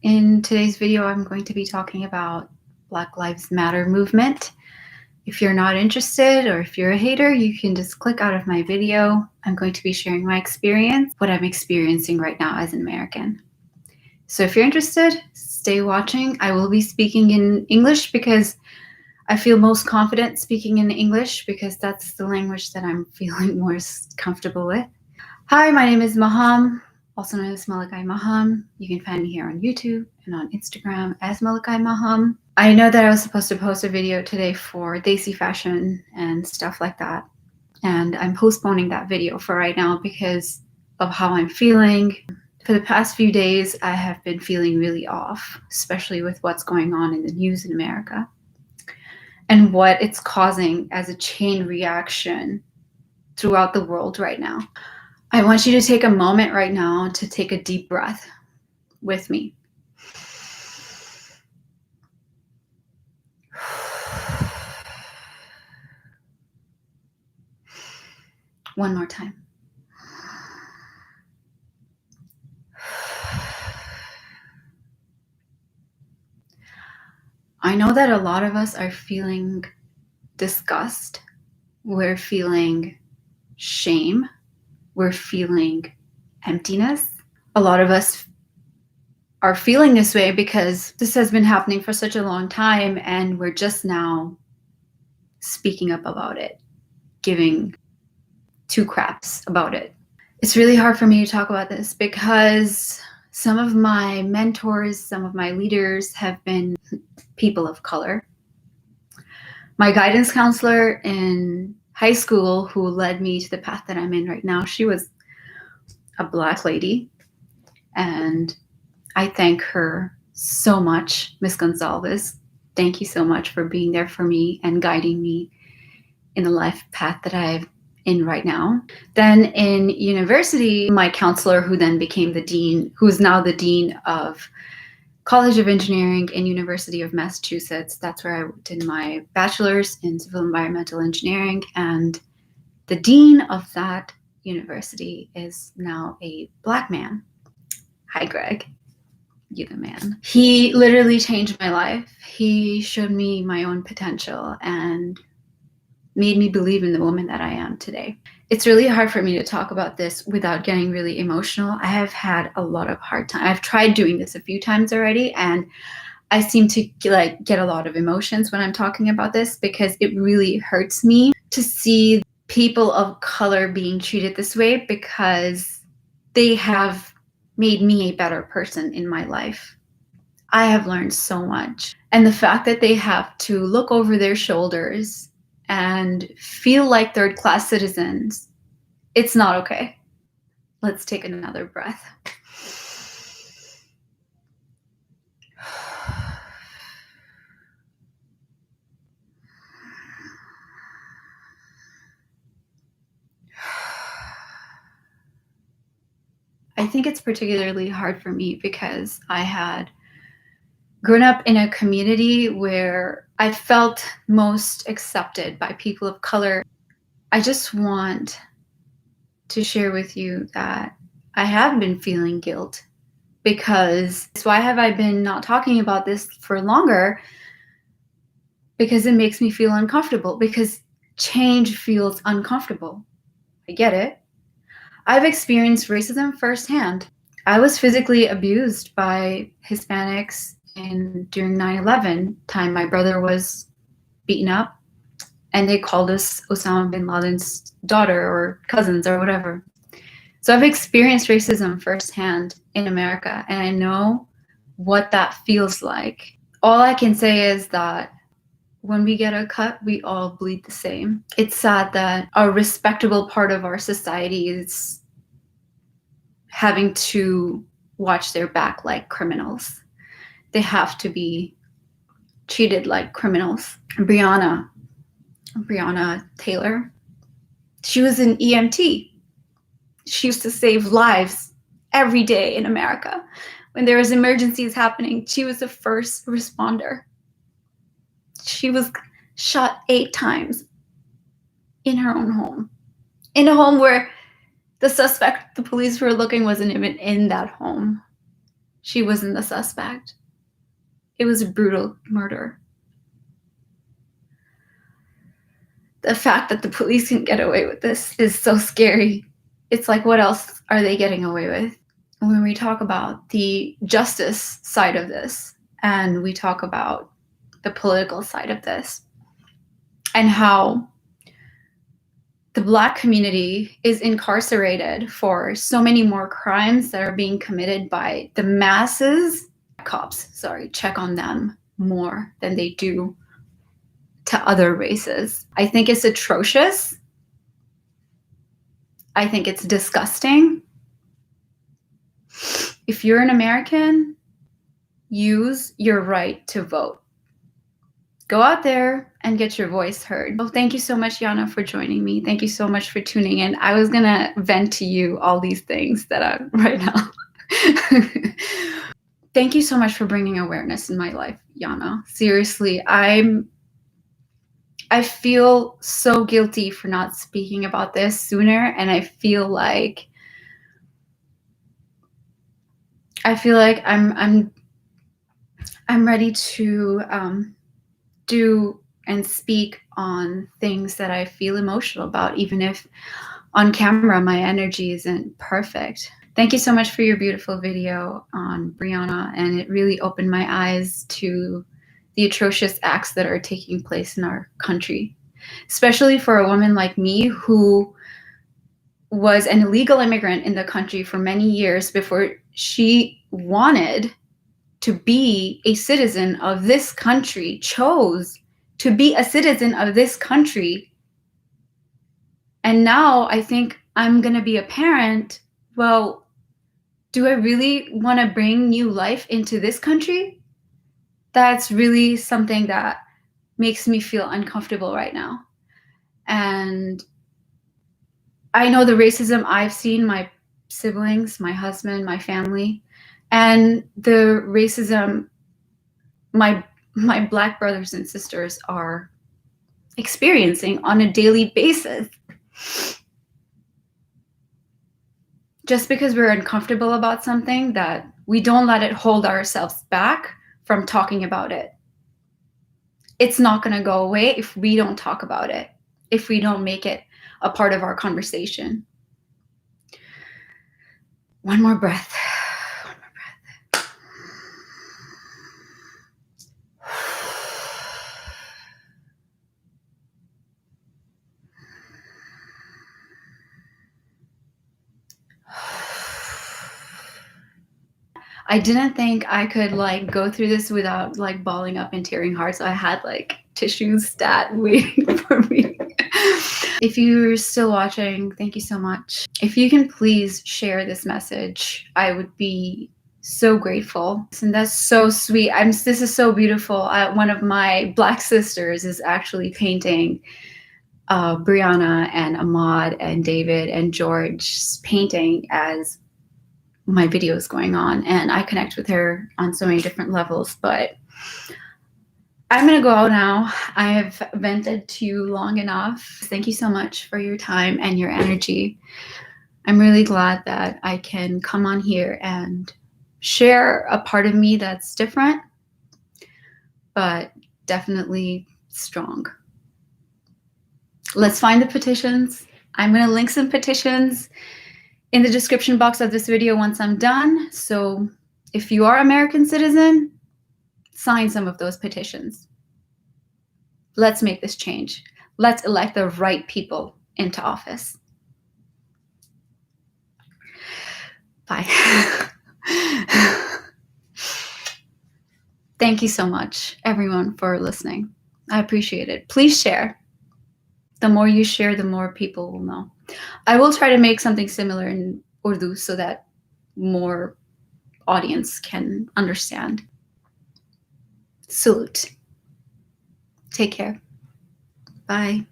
In today's video, I'm going to be talking about Black Lives Matter movement. If you're not interested or if you're a hater, you can just click out of my video. I'm going to be sharing my experience, what I'm experiencing right now as an American. So if you're interested, stay watching. I will be speaking in English because I feel most confident speaking in English because that's the language that I'm feeling most comfortable with. Hi, my name is Maham, also known as Malika E Maham. You can find me here on YouTube and on Instagram as Malika E Maham. I know that I was supposed to post a video today for Desi fashion and stuff like that, and I'm postponing that video for right now because of how I'm feeling. For the past few days, I have been feeling really off, especially with what's going on in the news in America and what it's causing as a chain reaction throughout the world right now. I want you to take a moment right now to take a deep breath with me. One more time. I know that a lot of us are feeling disgust. We're feeling shame. We're feeling emptiness. A lot of us are feeling this way because this has been happening for such a long time and we're just now speaking up about it, giving two craps about it. It's really hard for me to talk about this because some of my mentors, some of my leaders have been people of color. My guidance counselor in high school who led me to the path that I'm in right now, she was a Black lady, and I thank her so much, Miss Gonzalez. Thank you so much for being there for me and guiding me in the life path that I'm in right now. Then in university, my counselor, who then became the dean, who's now the dean of College of Engineering in University of Massachusetts. That's where I did my bachelor's in civil environmental engineering. And the dean of that university is now a Black man. Hi, Greg. You're the man. He literally changed my life. He showed me my own potential and made me believe in the woman that I am today. It's really hard for me to talk about this without getting really emotional. I have had a lot of hard time. I've tried doing this a few times already, and I seem to get a lot of emotions when I'm talking about this because it really hurts me to see people of color being treated this way because they have made me a better person in my life. I have learned so much. And the fact that they have to look over their shoulders and feel like third-class citizens, it's not okay. Let's take another breath. I think it's particularly hard for me because I had grown up in a community where I felt most accepted by people of color. I just want to share with you that I have been feeling guilt because why have I been not talking about this for longer? Because it makes me feel uncomfortable, because change feels uncomfortable. I get it. I've experienced racism firsthand. I was physically abused by Hispanics during 9/11 time. My brother was beaten up and they called us Osama bin Laden's daughter or cousins or whatever. So I've experienced racism firsthand in America, and I know what that feels like. All I can say is that when we get a cut, we all bleed the same. It's sad that a respectable part of our society is having to watch their back like criminals. They have to be treated like criminals. Breonna Taylor, she was an EMT. She used to save lives every day in America. When there was emergencies happening, she was the first responder. She was shot 8 times in her own home. In a home where the suspect the police were looking wasn't even in that home. She wasn't the suspect. It was a brutal murder. The fact that the police can get away with this is so scary. It's like, what else are they getting away with? When we talk about the justice side of this, and we talk about the political side of this, and how the Black community is incarcerated for so many more crimes that are being committed by the masses, cops, check on them more than they do to other races. I think it's atrocious. I think it's disgusting. If you're an American, use your right to vote. Go out there and get your voice heard. Well, thank you so much, Yanna, for joining me. Thank you so much for tuning in. I was gonna vent to you all these things that I'm right now. Thank you so much for bringing awareness in my life, Yanna. Seriously, I feel so guilty for not speaking about this sooner, and I feel like I'm ready to do and speak on things that I feel emotional about, even if on camera my energy isn't perfect. Thank you so much for your beautiful video on Brianna, and it really opened my eyes to the atrocious acts that are taking place in our country, especially for a woman like me who was an illegal immigrant in the country for many years before she wanted to be a citizen of this country, chose to be a citizen of this country. And now I think I'm gonna be a parent. Well, do I really wanna bring new life into this country? That's really something that makes me feel uncomfortable right now. And I know the racism I've seen, my siblings, my husband, my family, and the racism my Black brothers and sisters are experiencing on a daily basis. Just because we're uncomfortable about something, that we don't let it hold ourselves back from talking about it. It's not going to go away if we don't talk about it, if we don't make it a part of our conversation. One more breath. One more breath. I didn't think I could like go through this without like balling up and tearing hard. So I had like tissues stat waiting for me. If you're still watching, thank you so much. If you can please share this message, I would be so grateful. And that's so sweet. This is so beautiful. One of my Black sisters is actually painting Brianna and Ahmad and David and George's painting as my video is going on, and I connect with her on so many different levels. But I'm gonna go out now. I have vented to you long enough. Thank you so much for your time and your energy. I'm really glad that I can come on here and share a part of me that's different, but definitely strong. Let's find the petitions. I'm gonna link some petitions in the description box of this video once I'm done. So if you are an American citizen, sign some of those petitions. Let's make this change. Let's elect the right people into office. Bye. Thank you so much, everyone, for listening. I appreciate it. Please share. The more you share, the more people will know. I will try to make something similar in Urdu so that more audience can understand. Salute. Take care. Bye.